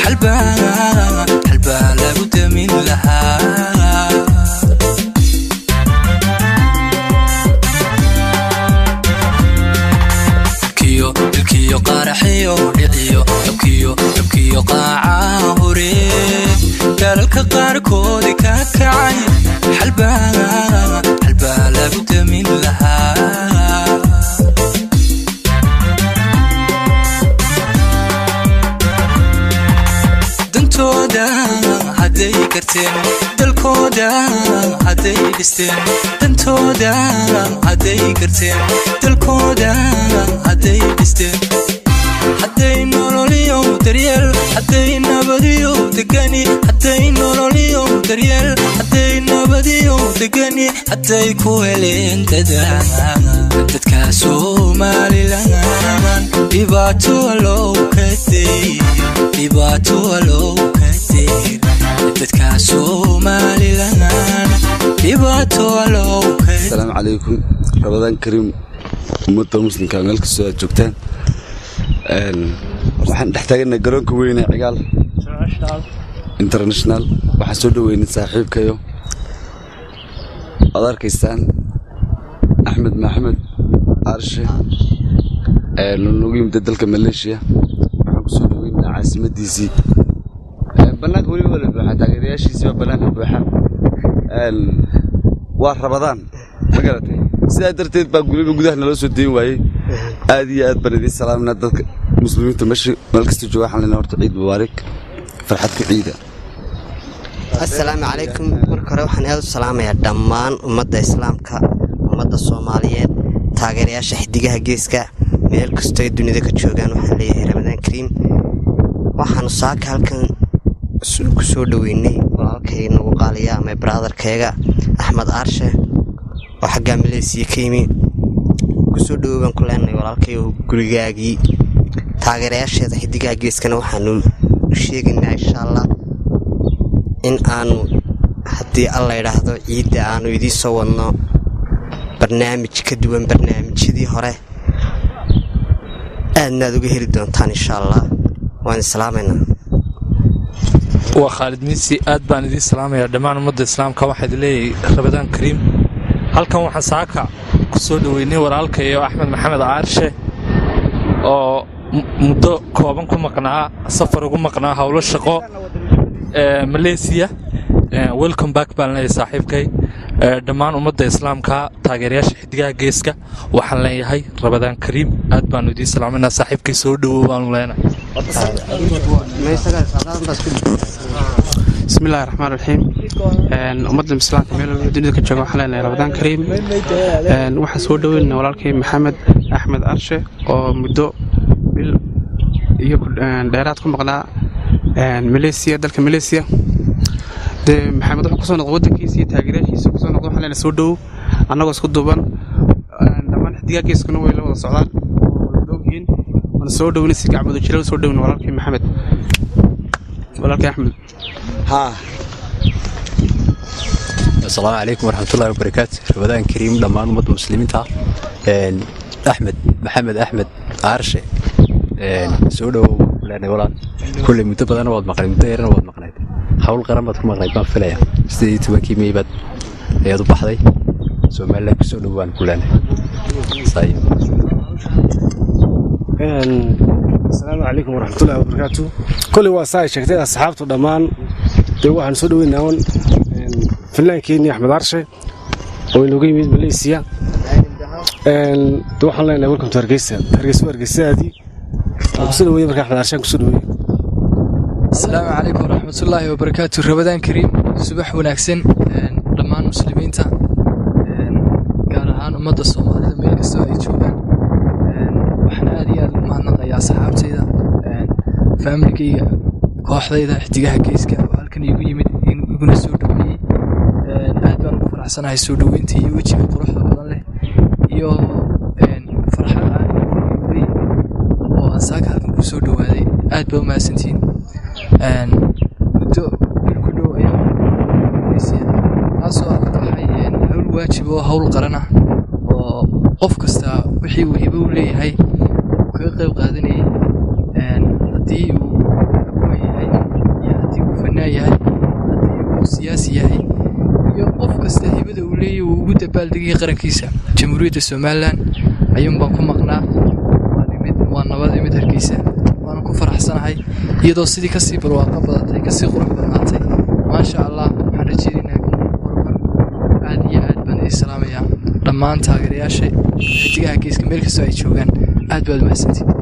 حلبا لابد من لها الكيو قارحيو دعيو يبكيو قاعة هوري دالك قاركودي كاكعي حلبا لابد من لها دنتودا هدي كرتين دلكودا هدي دستين دنتودا هدي كرتين دلكودا هدي دستين هدي نوروليو دريال هدي نبديو دقاني هدي نوروليو دريال هدي نبديو دقاني هدي كويلين تدكاسو مالي لنان ديباتو لو كتير ديباتو لو كتير تدكاسو مالي لنان ديباتو لو كتير. السلام عليكم رمضان كريم أمة المسلم كامل كسر جوكتان waxaan dhex taagnaa garoonka weyn ee cigaal international waxa soo dhaweynay saaxiibkayo adarkaystaan Axmed Maxamed Arshe noogu yimid dalka Malaysia waxaan ku soo dhaweynaa caasimadiisii banaanka wali wala buuxa taageerayaashiisa banaanka buuxa waa Ramadaan ma garatay sidaa darteed baa guriga gudaha nala soo deyn waayay aad iyo aad baan idin salaamna dadka muslimiinta meesha meel kasta jooga waxaan leenahay horta ciid mubaarak farxad ku ciida. Assalaamu calaykum marka hore waxaan aad u salaamayaa dhammaan ummadda islaamka ummadda Soomaaliyeed taageerayaasha xidigaha geeska meel kasta ee dunida ka joogaan waxaan leeyahay Ramadaan Kariim waxaan saaka halkan ku soo dhaweynay walaalkay nagu qaaliya ama brotherkayga Axmed Arshe oo xagga Malaysia ka yimi ku soo dhawaan ku leenahay walaalkay gurigaagii taageerayaasha xidigaha geeskana waxaan u sheegaynaa insha Allah in aanu haddii alla yiraahdo ciida aanu idin soo wadno barnaamij ka duwan barnaamijyadii hore aadna uga heli doontaan insha Allah waan salaameynaa. waa Khalid Miisi aad baan idin salaamayaa dhammaan ummadda islaamka waxaad leeyahay Ramadaan Kariim halkan waxaan saaka ku soo dhaweynay walaalkay Axmed Maxamed Arshe oo muddo kooban ku maqnaa safar ugu maqnaa hawlo shaqo Malaysia welcome back baan leeyahay saaxiibkay dhammaan ummadda islaamka taageerayaasha xidigaha geeska waxaan leeyahay Ramadaan Kariim aad baan idin salaaminaa saaxiibkay soo dhawow baan leenahay. بسم الله الرحمن الرحيم ummadda islaamka meel dunida ka jooga waxaan leenahay Ramadaan Kariim waxaan soo dhaweynaa walaalkay Maxamed Axmed Arshe oo muddo bil iyo dheeraad ku maqnaa Malaysia dalka Malaysia maxamed wuxuu ku soo noqday wadankiisa taageerayaashiisa ku soo noqday waxaan leenahay soo dhawow annagoo isku duuban dhammaan xidigaha geeskuna way la wada socdaan dooghiin waan soo dhaweynay si gacmadu jira soo dhaweynay walaalkay Maxamed walaalkay Axmed السلام عليكم ورحمة الله وبركاته رمضان كريم دمان أمة المسلمين أحمد محمد أحمد عرشة سودو لأنه ولا كل متبادل أنا واد مقنع متغير أنا واد مقنع حاول قرامة كل مقنع ما فيها استدي توكي ميبد يا ضب حدي سو مالك سودو بان كلنا صحيح. السلام عليكم ورحمة الله وبركاته كل وصايا شكتها أصحابته دمان waxaan soo dhaweynaa filaankeeni Axmed Arshe oo inuu yimid Malaysia waxaan leenahay welcome to Hargeysa soo dhaweeyay markaa Axmed Arshe ku soo dhaweeyay. Assalaamu calaykum waraxmatullaahi wabarakaatuh Ramadaan Kariim subax wanaagsan dhammaan muslimiinta gaar ahaan ummadda Soomaalida meel kasta ay joogaan waxaan aad iyo aad u mahadnaqayaa asxaabtayda familkayga kooxdayda xidigaha geeska halkan igu yimid iguna soo dhaweeyay aad baan ugu faraxsanahay soo dhaweynta iyo wejiga quruxda badan leh iyo farxad aan ugu oo aan saaka halkan ku soo dhawaaday aad baa u mahadsantiin muddo ku dhow ayaa taasoo tahay hawl waajib oo hawl qaran ah oo qof kasta wixii uu hibo u leeyahay kaga qayb qaadanayay haddii uu yahay leeyahay uu ugu dabaaldegay qarankiisa jamhuuriyadda Somaliland ayuun baan ku maqnaa waa nabad imid Hargeysa waan ku faraxsanahay iyadoo sidii ka sii barwaaqo badatay ka sii qurux badnaatay ma sha Allah waxaan rajaynayaa horumar aad iyo aad baan idin salaamayaa dhammaan taageerayaasha xidigaha geeska meel kasta ay joogaan aad baad mahadsantihiin